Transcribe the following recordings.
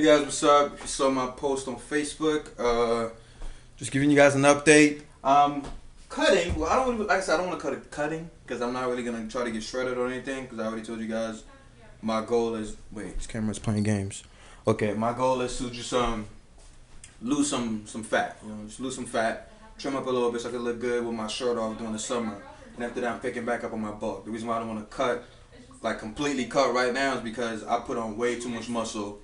Hey guys, what's up? If you saw my post on Facebook, just giving you guys an update. Cutting. Well, I don't like I said, I don't want to cut it cutting because I'm not really gonna try to get shredded or anything. Because I already told you guys my goal is. Wait, this camera's playing games. Okay, my goal is to just lose some fat. You know, just lose some fat, trim up a little bit so I can look good with my shirt off during the summer. And after that, I'm picking back up on my bulk. The reason why I don't want to cut, like completely cut right now, is because I put on way too much muscle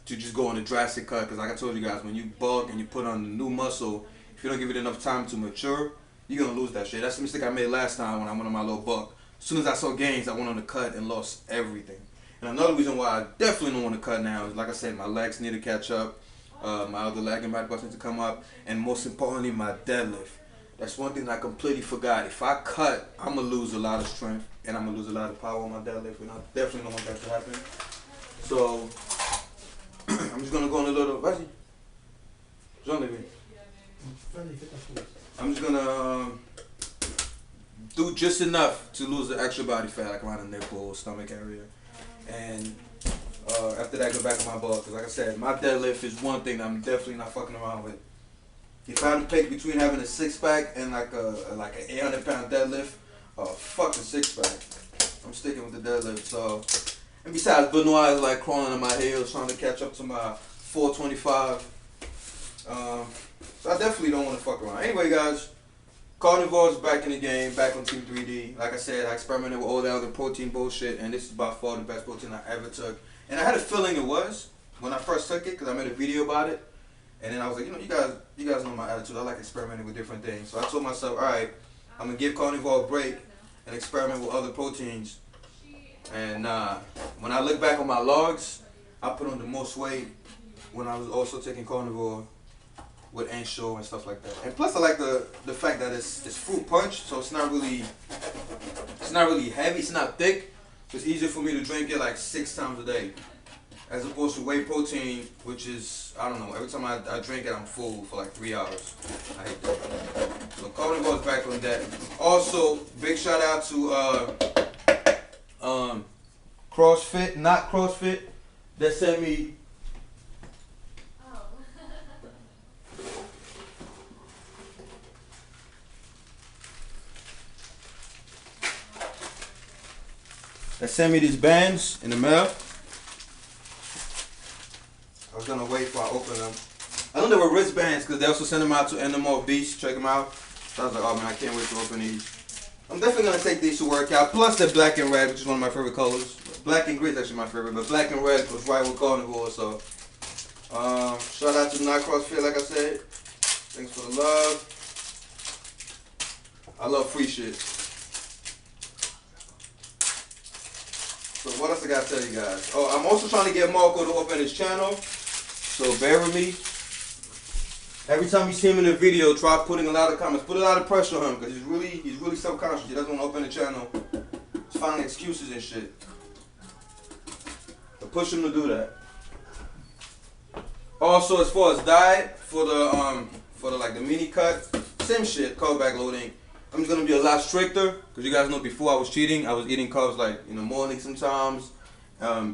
to just go on a drastic cut. Because like I told you guys, when you bulk and you put on the new muscle, if you don't give it enough time to mature, you're gonna lose that shit. That's the mistake I made last time when I went on my little bulk. As soon as I saw gains, I went on the cut and lost everything. And another reason why I definitely don't want to cut now is, like I said, my legs need to catch up. My other leg and back busting to come up, and most importantly, my deadlift. That's one thing I completely forgot. If I cut, I'm gonna lose a lot of strength and I'm gonna lose a lot of power on my deadlift, and I definitely don't want that to happen. So I'm just gonna go on a little. I'm just gonna do just enough to lose the extra body fat, like around the nipple, stomach area, and after that, go back to my bulk. Because like I said, my deadlift is one thing that I'm definitely not fucking around with. If I had to pick between having a six-pack and like an 800-pound deadlift, fuck a six-pack. I'm sticking with the deadlift. So, and besides, Benoit is like crawling on my heels, trying to catch up to my 425. So I definitely don't want to fuck around. Anyway, guys, Carnivore's back in the game, back on Team 3D. Like I said, I experimented with all that other protein bullshit, and this is by far the best protein I ever took. And I had a feeling it was when I first took it, because I made a video about it. And then I was like, you guys know my attitude. I like experimenting with different things. So I told myself, all right, I'm gonna give Carnivore a break and experiment with other proteins. And when I look back on my logs, I put on the most weight when I was also taking Carnivore with Ensure and stuff like that. And plus, I like the fact that it's fruit punch, so it's not really heavy. It's not thick. So it's easier for me to drink it like 6 times a day, as opposed to whey protein, which is, I don't know, every time I drink it, I'm full for like 3 hours. I hate that. So Carnivore's back on that. Also, big shout out to CrossFit, not CrossFit, that sent me. They sent me these bands in the mail. I was gonna wait before I open them. I know they were wristbands because they also sent them out to NMO Beast. Check them out. So I was like, oh man, I can't wait to open these. I'm definitely gonna take these to work out. Plus they're black and red, which is one of my favorite colors. Black and gray is actually my favorite, but black and red was right with Carnivore. So shout out to Not CrossFit, like I said. Thanks for the love. I love free shit. So what else I gotta tell you guys? Oh, I'm also trying to get Marco to open his channel, so bear with me. Every time you see him in a video, try putting a lot of comments, put a lot of pressure on him, because he's really self-conscious. He doesn't want to open the channel. He's finding excuses and shit. But push him to do that. Also, as far as diet for the like the mini cut, same shit, carb-backloading. I'm just gonna be a lot stricter, because you guys know before I was cheating, I was eating carbs like in the morning sometimes,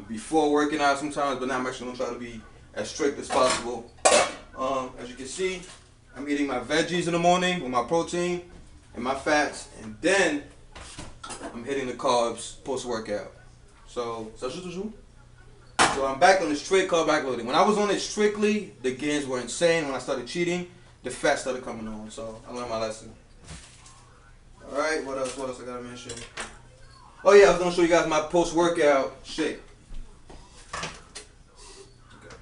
before working out sometimes, but now I'm actually gonna try to be as strict as possible. As you can see, I'm eating my veggies in the morning with my protein and my fats, and then I'm hitting the carbs post-workout. So I'm back on the strict carb-backloading. When I was on it strictly, the gains were insane. When I started cheating, the fat started coming on, so I learned my lesson. Alright, what else I gotta mention? Oh yeah, I was gonna show you guys my post-workout shake.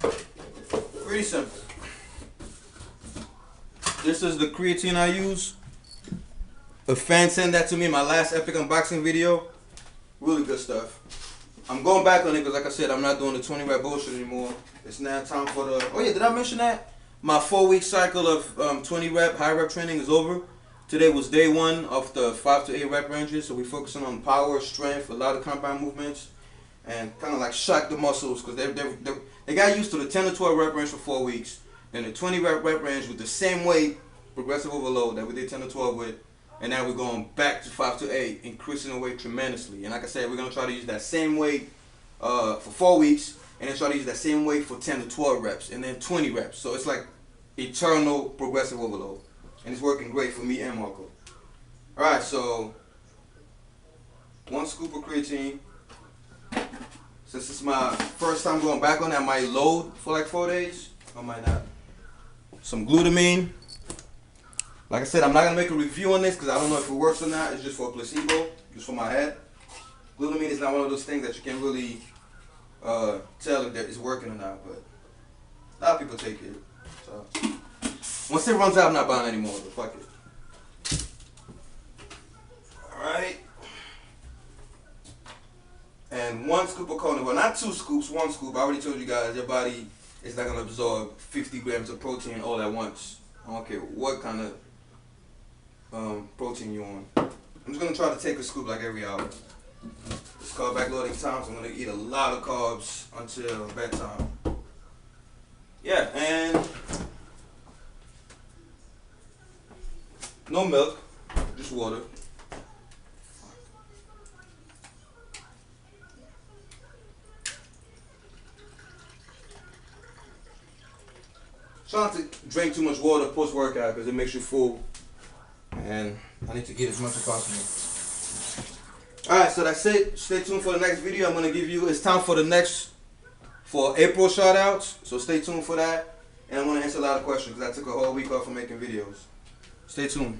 Okay. Pretty simple. This is the creatine I use. A fan sent that to me in my last epic unboxing video. Really good stuff. I'm going back on it because like I said, I'm not doing the 20 rep bullshit anymore. It's now time for the, oh yeah, did I mention that? My 4-week cycle of 20 rep, high rep training is over. Today was day 1 of the 5 to 8 rep ranges, so we're focusing on power, strength, a lot of compound movements, and kind of like shock the muscles, because they got used to the 10 to 12 rep range for 4 weeks, then the 20 rep range with the same weight, progressive overload that we did 10 to 12 with, and now we're going back to 5 to 8, increasing the weight tremendously. And like I said, we're going to try to use that same weight for 4 weeks, and then try to use that same weight for 10 to 12 reps, and then 20 reps. So it's like eternal progressive overload, and it's working great for me and Marco. All right, so 1 scoop of creatine. Since it's my first time going back on it, I might load for like 4 days. I might not. Some glutamine. Like I said, I'm not gonna make a review on this because I don't know if it works or not. It's just for a placebo, just for my head. Glutamine is not one of those things that you can really tell if it's working or not, but a lot of people take it. So once it runs out, I'm not buying anymore. But fuck it. All right. And 1 scoop of coconut, well, not 2 scoops, 1 scoop. I already told you guys, your body is not gonna absorb 50 grams of protein all at once. I don't care what kind of protein you're on. I'm just gonna try to take a scoop like every hour. It's carb backloading time, so I'm gonna eat a lot of carbs until bedtime. Yeah, and no milk, just water. Try not to drink too much water post-workout because it makes you full. And I need to get as much as possible. Alright, so that's it. Stay tuned for the next video. I'm going to give you, it's time for April shout-outs. So stay tuned for that. And I'm going to answer a lot of questions because I took a whole week off from making videos. Stay tuned.